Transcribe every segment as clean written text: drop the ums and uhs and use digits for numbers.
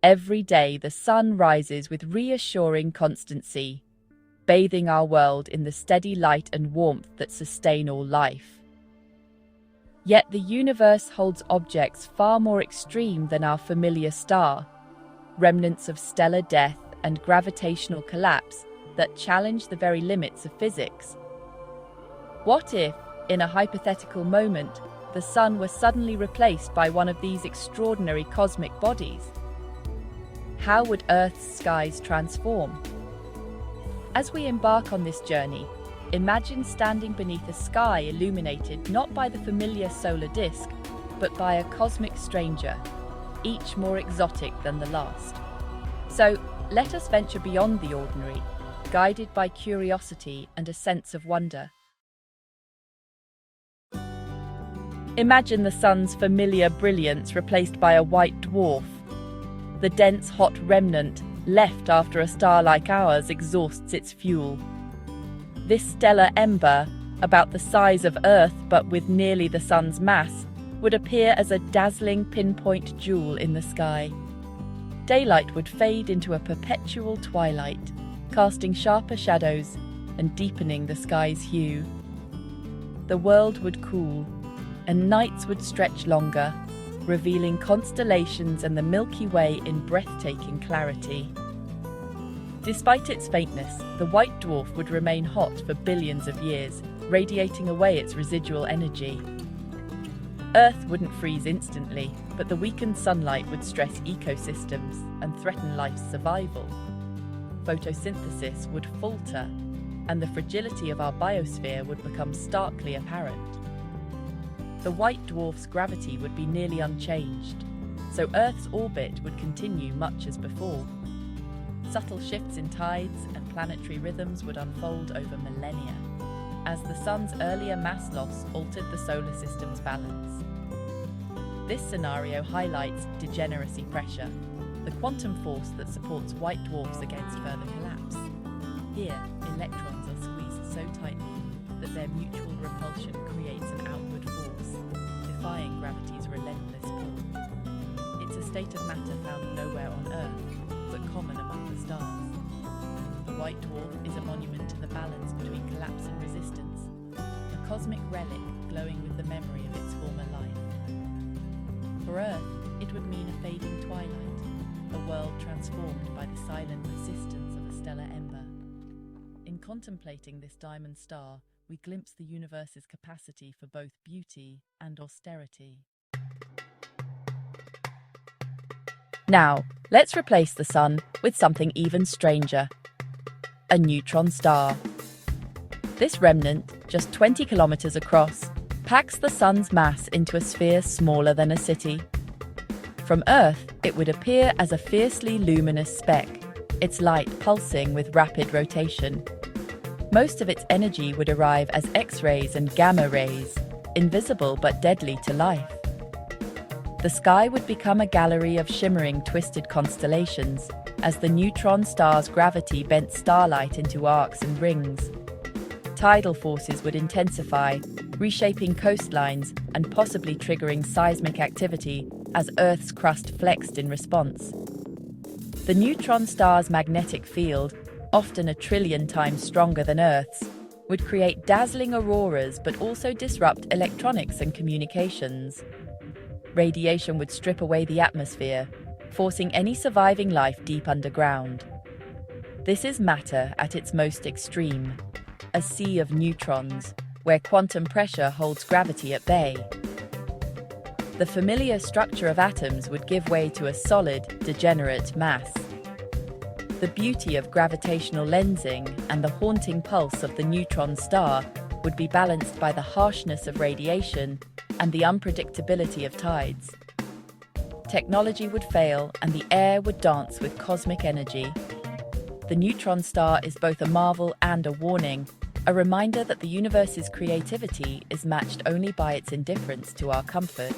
Every day the sun rises with reassuring constancy, bathing our world in the steady light and warmth that sustain all life. Yet the universe holds objects far more extreme than our familiar star, remnants of stellar death and gravitational collapse that challenge the very limits of physics. What if, in a hypothetical moment, the sun were suddenly replaced by one of these extraordinary cosmic bodies? How would Earth's skies transform? As we embark on this journey, imagine standing beneath a sky illuminated not by the familiar solar disk, but by a cosmic stranger, each more exotic than the last. So, let us venture beyond the ordinary, guided by curiosity and a sense of wonder. Imagine the sun's familiar brilliance replaced by a white dwarf. The dense, hot remnant left after a star like ours exhausts its fuel. This stellar ember, about the size of Earth but with nearly the sun's mass, would appear as a dazzling pinpoint jewel in the sky. Daylight would fade into a perpetual twilight, casting sharper shadows and deepening the sky's hue. The world would cool, and nights would stretch longer, revealing constellations and the Milky Way in breathtaking clarity. Despite its faintness, the white dwarf would remain hot for billions of years, radiating away its residual energy. Earth wouldn't freeze instantly, but the weakened sunlight would stress ecosystems and threaten life's survival. Photosynthesis would falter, and the fragility of our biosphere would become starkly apparent. The white dwarf's gravity would be nearly unchanged, so Earth's orbit would continue much as before. Subtle shifts in tides and planetary rhythms would unfold over millennia, as the sun's earlier mass loss altered the solar system's balance. This scenario highlights degeneracy pressure, the quantum force that supports white dwarfs against further collapse. Here, electrons are squeezed so tightly that their mutual repulsion creates an outward force, defying gravity's relentless pull. It's a state of matter found nowhere on Earth, but common among the stars. The white dwarf is a monument to the balance between collapse and resistance, a cosmic relic glowing with the memory of its former life. For Earth, it would mean a fading twilight, a world transformed by the silent persistence of a stellar ember. In contemplating this diamond star, we glimpse the universe's capacity for both beauty and austerity. Now, let's replace the sun with something even stranger: a neutron star. This remnant, just 20 kilometers across, packs the sun's mass into a sphere smaller than a city. From Earth, it would appear as a fiercely luminous speck, its light pulsing with rapid rotation. Most of its energy would arrive as X-rays and gamma rays, invisible but deadly to life. The sky would become a gallery of shimmering, twisted constellations as the neutron star's gravity bent starlight into arcs and rings. Tidal forces would intensify, reshaping coastlines and possibly triggering seismic activity as Earth's crust flexed in response. The neutron star's magnetic field, often a trillion times stronger than Earth's, would create dazzling auroras but also disrupt electronics and communications. Radiation would strip away the atmosphere, forcing any surviving life deep underground. This is matter at its most extreme, a sea of neutrons, where quantum pressure holds gravity at bay. The familiar structure of atoms would give way to a solid, degenerate mass. The beauty of gravitational lensing and the haunting pulse of the neutron star would be balanced by the harshness of radiation and the unpredictability of tides. Technology would fail and the air would dance with cosmic energy. The neutron star is both a marvel and a warning, a reminder that the universe's creativity is matched only by its indifference to our comfort.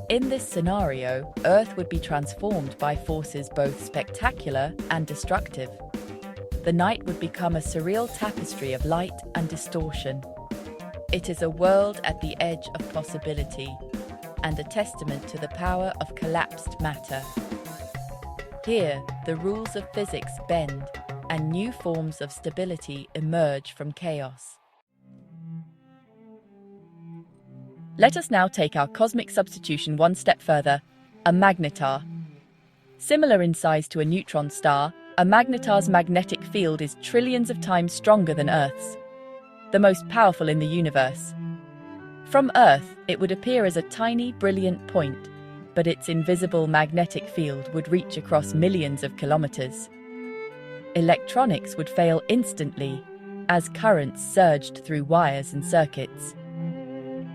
In this scenario, Earth would be transformed by forces both spectacular and destructive. The night would become a surreal tapestry of light and distortion. It is a world at the edge of possibility, and a testament to the power of collapsed matter. Here, the rules of physics bend, and new forms of stability emerge from chaos. Let us now take our cosmic substitution one step further, a magnetar. Similar in size to a neutron star, a magnetar's magnetic field is trillions of times stronger than Earth's, the most powerful in the universe. From Earth, it would appear as a tiny, brilliant point, but its invisible magnetic field would reach across millions of kilometers. Electronics would fail instantly, as currents surged through wires and circuits.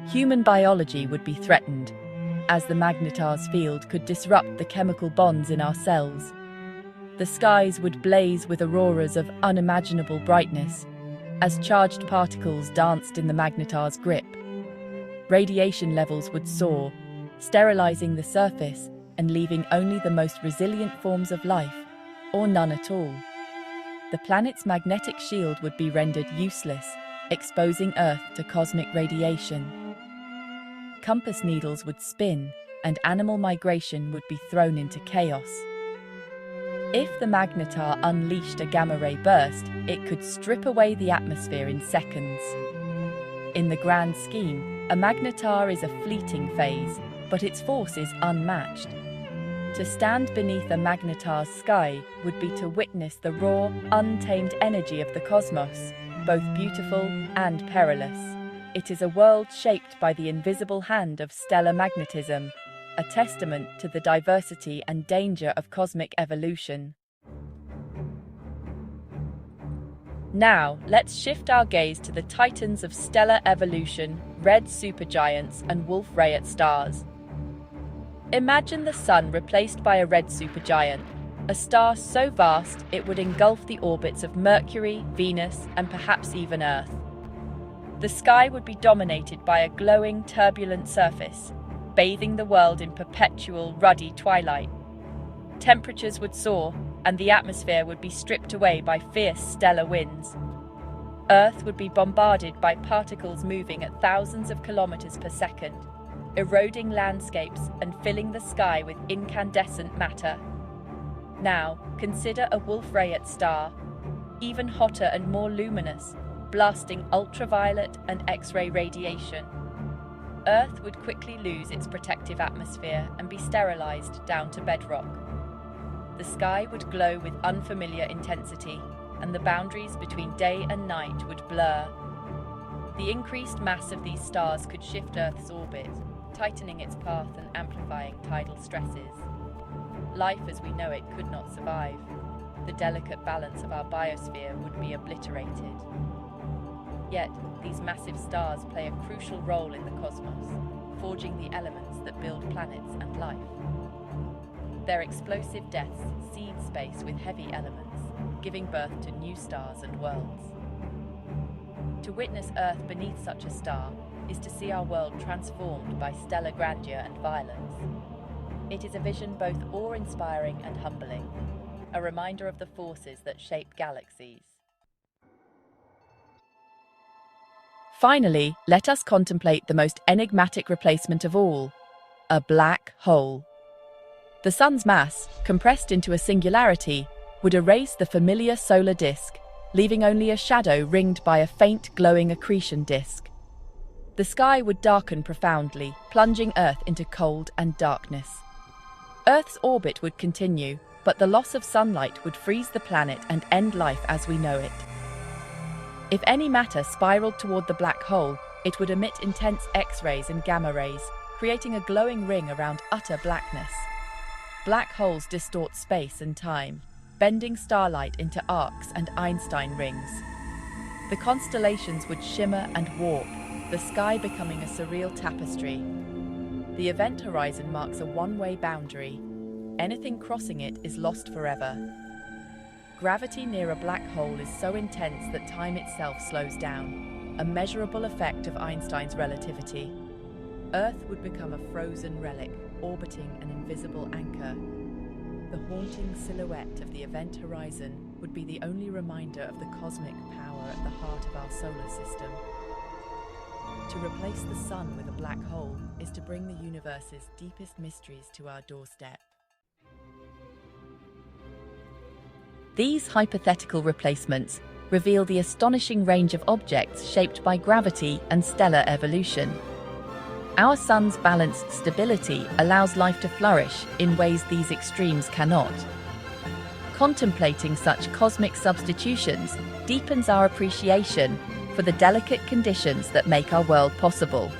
Human biology would be threatened, as the magnetar's field could disrupt the chemical bonds in our cells. The skies would blaze with auroras of unimaginable brightness, as charged particles danced in the magnetar's grip. Radiation levels would soar, sterilizing the surface and leaving only the most resilient forms of life, or none at all. The planet's magnetic shield would be rendered useless, exposing Earth to cosmic radiation. Compass needles would spin, and animal migration would be thrown into chaos. If the magnetar unleashed a gamma-ray burst, it could strip away the atmosphere in seconds. In the grand scheme, a magnetar is a fleeting phase, but its force is unmatched. To stand beneath a magnetar's sky would be to witness the raw, untamed energy of the cosmos, both beautiful and perilous. It is a world shaped by the invisible hand of stellar magnetism, a testament to the diversity and danger of cosmic evolution. Now, let's shift our gaze to the titans of stellar evolution, red supergiants and Wolf-Rayet stars. Imagine the Sun replaced by a red supergiant, a star so vast it would engulf the orbits of Mercury, Venus, and perhaps even Earth. The sky would be dominated by a glowing, turbulent surface, bathing the world in perpetual, ruddy twilight. Temperatures would soar, and the atmosphere would be stripped away by fierce stellar winds. Earth would be bombarded by particles moving at thousands of kilometers per second, eroding landscapes and filling the sky with incandescent matter. Now, consider a Wolf-Rayet star, even hotter and more luminous, blasting ultraviolet and X-ray radiation. Earth would quickly lose its protective atmosphere and be sterilized down to bedrock. The sky would glow with unfamiliar intensity, and the boundaries between day and night would blur. The increased mass of these stars could shift Earth's orbit, tightening its path and amplifying tidal stresses. Life as we know it could not survive. The delicate balance of our biosphere would be obliterated. Yet, these massive stars play a crucial role in the cosmos, forging the elements that build planets and life. Their explosive deaths seed space with heavy elements, giving birth to new stars and worlds. To witness Earth beneath such a star is to see our world transformed by stellar grandeur and violence. It is a vision both awe-inspiring and humbling, a reminder of the forces that shape galaxies. Finally, let us contemplate the most enigmatic replacement of all, a black hole. The Sun's mass, compressed into a singularity, would erase the familiar solar disk, leaving only a shadow ringed by a faint glowing accretion disk. The sky would darken profoundly, plunging Earth into cold and darkness. Earth's orbit would continue, but the loss of sunlight would freeze the planet and end life as we know it. If any matter spiraled toward the black hole, it would emit intense X-rays and gamma rays, creating a glowing ring around utter blackness. Black holes distort space and time, bending starlight into arcs and Einstein rings. The constellations would shimmer and warp, the sky becoming a surreal tapestry. The event horizon marks a one-way boundary. Anything crossing it is lost forever. Gravity near a black hole is so intense that time itself slows down, a measurable effect of Einstein's relativity. Earth would become a frozen relic, orbiting an invisible anchor. The haunting silhouette of the event horizon would be the only reminder of the cosmic power at the heart of our solar system. To replace the sun with a black hole is to bring the universe's deepest mysteries to our doorstep. These hypothetical replacements reveal the astonishing range of objects shaped by gravity and stellar evolution. Our Sun's balanced stability allows life to flourish in ways these extremes cannot. Contemplating such cosmic substitutions deepens our appreciation for the delicate conditions that make our world possible.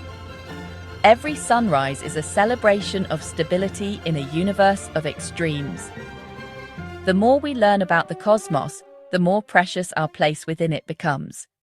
Every sunrise is a celebration of stability in a universe of extremes. The more we learn about the cosmos, the more precious our place within it becomes.